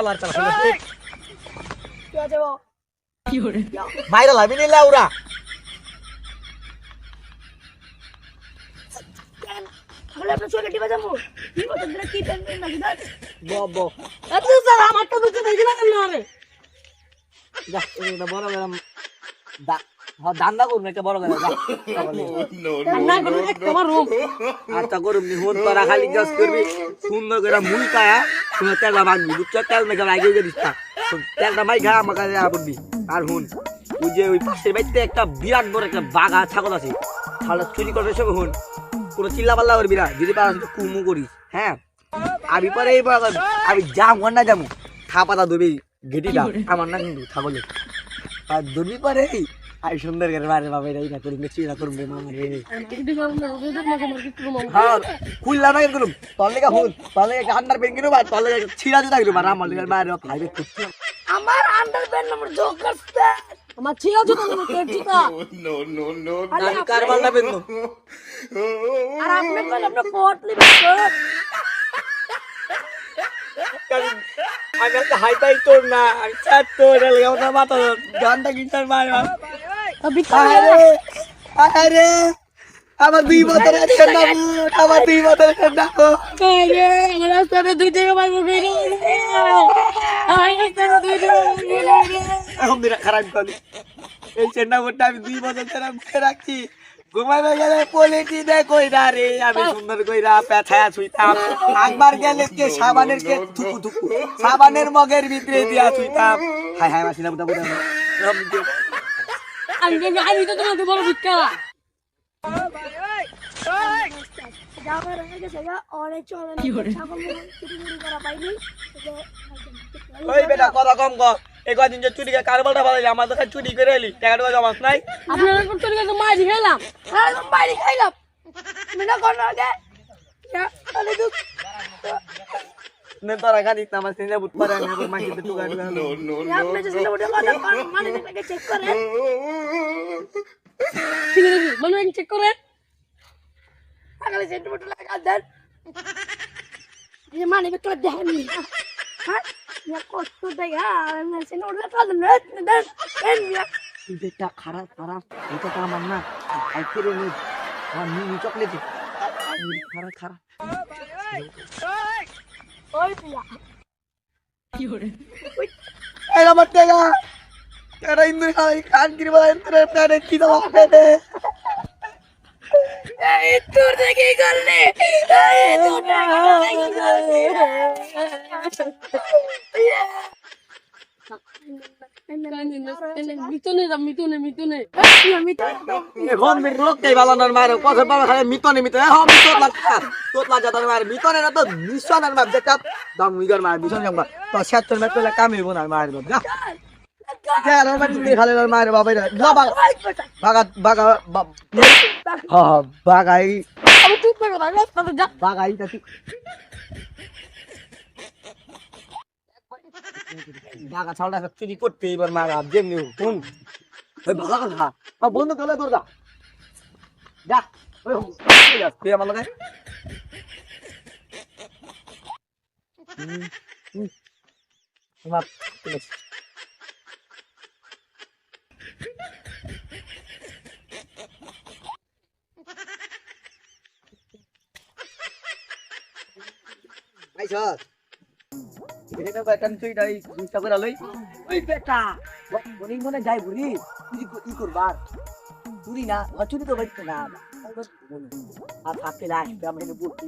চালার চালা কি আছে বল কি করে মাইরা লাবি নি লাউরা তাহলে আমরা চলে টিপা যাবো কি কথা তোরা কি টেনশন নাকি দাঁড় বব এত স্যার আমার তো বুঝতে দেখি না কেন আরে যা এটা বড় গরম দা দান্দা করুন একটা বড় গরম না করো তোমার রুম আচ্ছা করুন নি হন তোরা খালি গাছ করবি সুন্দর করে মুলকায়া তুমি তেল বাঁধবি বুঝছো তেল মেঘা লাগিয়ে দিস না তেলটা মাই ঘা আমাকে বলবি আর হুন ওই যে ওই পাশের বাড়িতে একটা বিরাট বড় একটা বাঘা ছাগল আছে তাহলে চুরি করবে সব হুন কোনো চিল্লা পাল্লা করবি না যদি পারা কুমু করিস হ্যাঁ আমি পরে আমি যাম না যাবো খা পাতা ধরবি ঘেটিটা আমার না কিন্তু ছাগলে আর ধরবি পরে আই সুন্দর করে মারে বাবা এই না করুন চিড়া করুন রে মামা রে হ্যাঁ খুললা না করুন তলে কা হুন তলে কা আন্ডার পেন কিনো বা তলে ছিড়া দিতা কিনো মারা আমার লিগার মারে খাইবে কুত্তি আমার আন্ডার প্যান্ট নম্বর যোগ করতে আমার ছিল জুতা নম্বর পেট জুতা no. আমি কারবাল না পেন আর আপনি কোন আপনি কোট লিবেন আমি একটা হাই পাই তোর না আমি চাট তোর লাগে ওটা মাথা গানটা গিটার মার আরে আরে আমার দুই বছর আছে না আমার দুই বছর আছে না আরে আমার রাস্তাতে দুই জায়গা মারবো বেরে আই রাস্তাতে দুই জায়গা এখন মেরা খারাপ করি এই চেন্না বোর্ডটা আমি 2 বছর ধরে মুখে রাখছি ঘুমাইবে গেলে পলিটি দে কইরা রে আমি সুন্দর কইরা পেছায়া ছুইতাম একবার গেলে কে সাবানের কে থুকু থুকু সাবানের মগের ভিতরে দিয়া ছুইতাম হাই হাই মাসিনা বুটা বুটা আমি তো তোমাকে বড় ভিক্ষা যাবার আগে জায়গা অনেক চলে ছাগল চুরি করা পাইনি ওই বেটা কথা কম কর এই কদিন যে চুরি করে কারবারটা ভালো আমার তো চুরি করে এলি টাকাটা জমাস নাই আপনারা কোন চুরি করে মারি খেলাম মারি খাইলাম মিনা কোন আগে আরে দুঃখ নে তোরা খাদিস না আমার সিনে বুট পারে না মাইকে টুকা টুকা আপনি যে সিনে বুটে কথা মানে থেকে চেক করে ঠিক আছে বলুন চেক করে আগালে সেন্ট বুটে লাগা দেন যে মানে তো দেখেন হ্যাঁ ইয়া কষ্ট দেখা আমি সিনে বুটে কাজ দেন দেন এটা খারাপ খারাপ এটা তো আমার না আইতেরে নি আমার মিনি চকলেট খারাপ খারাপ ওই পিয়া কি করে এই আমার টাকা টাকা ইন্দুর খাই খান কি বলে ইন্দুর প্যানে কি দাও প্যানে এই তোর দেখে করলে এই তোর দেখে করলে মিতনে এখন মির লোকটাই ভালো না মারে কথা বাবা খালি মিতনে মিতনে হ্যাঁ মিতন লাগা তোত লাগা তার মারে মিতনে না তো নিশানার মার দেখা দাম মিগর মার বিশন জামবা তো 76 মিটার কাম হইব না মার যা যা আর মার দিতে খালি মারে বাবা রে বাগা বাগা হ্যাঁ বাগাই আমি চুপ করে রাস্তা যা বাগাই তা বাগা ছালটা চুরি করতে এবার মার আপ যেমনি কোন ওই বাগা কথা বন্ধ করে দরজা যা ওই যা তুই আমার লগে এটা বাটান তুই ডাই দুটা করে লই ওই বেটা বনি মনে যাই বুড়ি তুই কি করবার চুরি না চুরি তো বাইতে না আর থাকতে না আমরা বলছি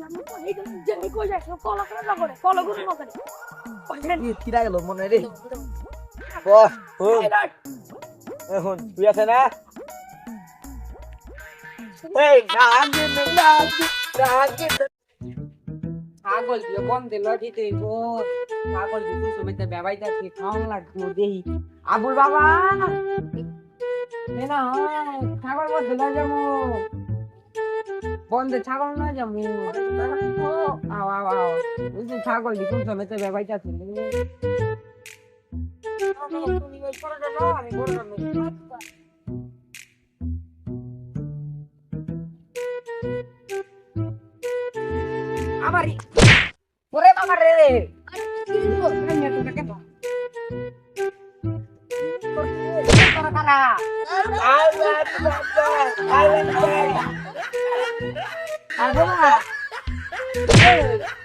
এই যে কই যায় কলা করে না করে কলা করে না করে কি রাগ গেল মনে রে ও ও এখন তুই আছে না এই না পাগল দিয়ে কম দিল দিতে পাগল দিয়ে সময় বেবাইটা খাওয়ান লাগতো দেহি আবুল বাবা না ছাগল বলতে না যাবো বন্ধে ছাগল না যাবো আও আও আও বুঝলি ছাগল দিয়ে সময় বেবাইটা ছিল আমারই ওরে বাবা রে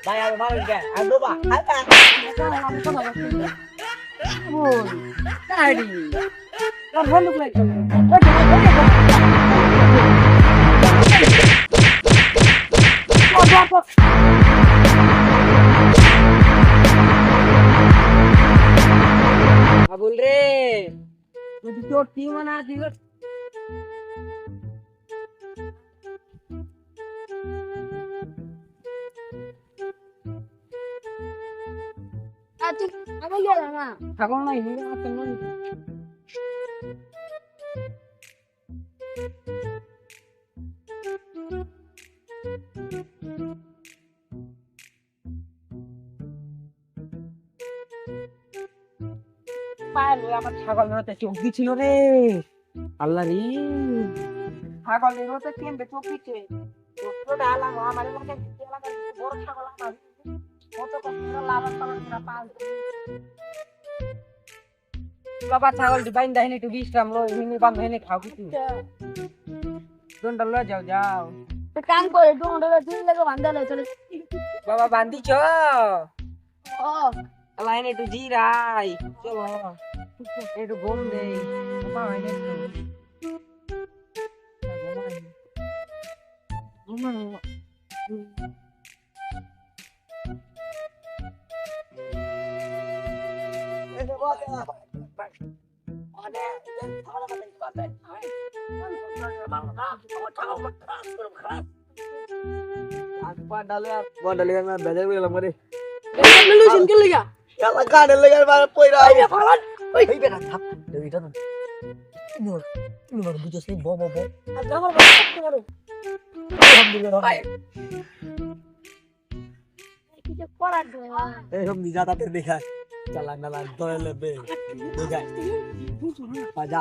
ভাই আমি ভালো গে আর বাবা আবুল রে যদি তোর টিম না দিল আমি গেলাম না ছাগল নাই হিন্দু মাত্র নয় পারলো আমার ছাগল ধরতে চোখ দিছিল রে আল্লাহ রে ছাগল ধরতে কেমবে চোখ দিচ্ছে চোখটা ডালাম আমার এলাকায় বড় ছাগল আমার কত কষ্ট লাভার পালন করা পাল বাবা ছাগল বাইন দাহিনী একটু বিশ্রাম লো হিনি বাম হেনে খাও কিছু দন্ডা লো যাও যাও কাম করে ডোন্ডা দিন লাগে বান্দালে চলে বাবা বান্দিছ ও লাইনে একটু জিরাই চলো একটু ঘুম দেই বাবা হয় না একটু ডালে না বেজার গেলাম রে মেলুশন কে লাগা শালা কাটে লেগে মার পয়রা এই ফালান ওই বেটা থাপ দেইটা না নর নর বুঝছস নি বো আর আমার বাচ্চা করে আলহামদুলিল্লাহ কি যে করার দে এরকম নিজাতাতে দেখা চালা নালা ধরে লেবে দেখা বাজা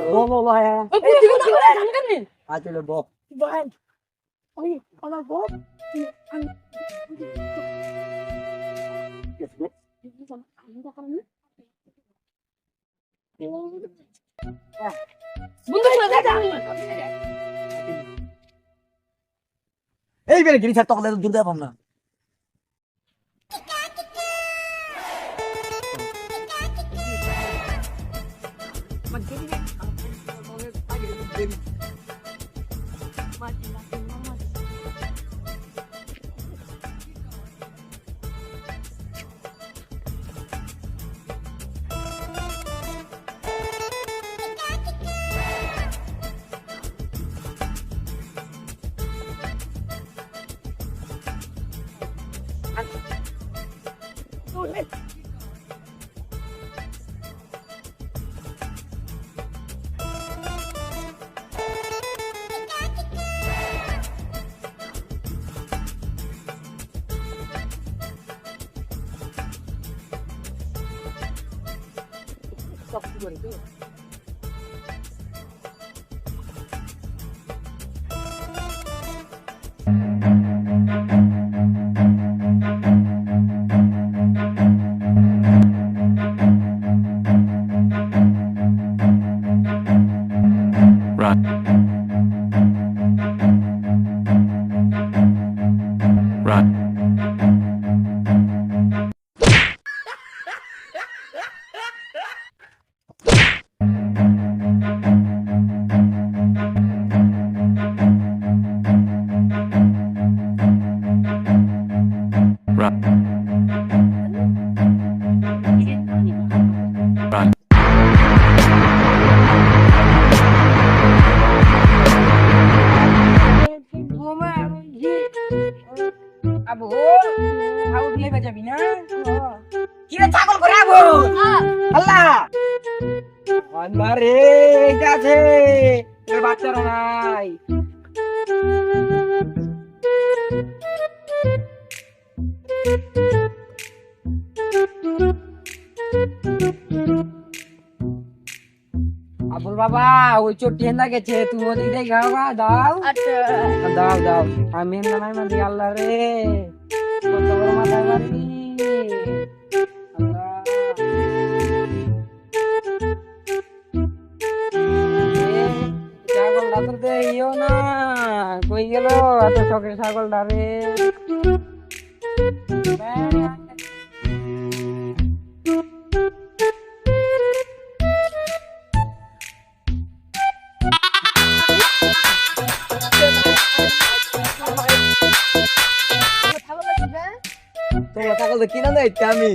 বো বো ভাই আচলে বো ভাই ওই আমার বউ এই বেরে গিরি ছাড় তকলে দূর দেব না Run. আবু ছাগল লেগে যাবি না কি রে ছাগল করে আবু আল্লাহ আল্লাহ রে এটা আছে এর বাচ্চারা নাই আবুল বাবা ওই চোট হেন্দা গেছে তুমি ওদিক দিয়ে গাওয়া দাও আচ্ছা দাও দাও আমি নাই মাঝি আল্লাহ রে কত বড় মাথায় মারবি আল্লাহ ছাগলটা তো দেইও না কই গেল এত শখের ছাগলটা রে তোমার ছাগল তো কিনা নাই আমি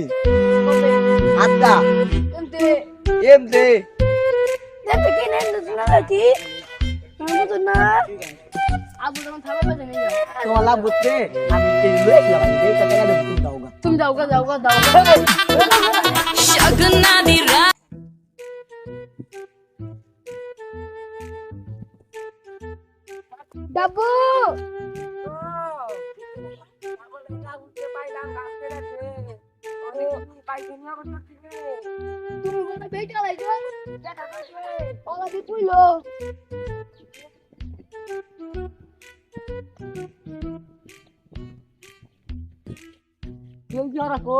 আচ্ছা এমতে তোমার লাভ হচ্ছে আমি তুমি যাও গা যাও গা যাও ডাবু তুমি মনে বেটা লাগো দেখা যাবে ওলা দি তুইলো কেউ কি রাখো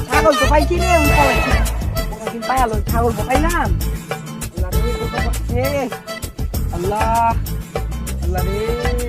ছাগল তো পাইছি রে পাইলো ছাগল তো পাইলাম আল্লাহ আল্লাহ রে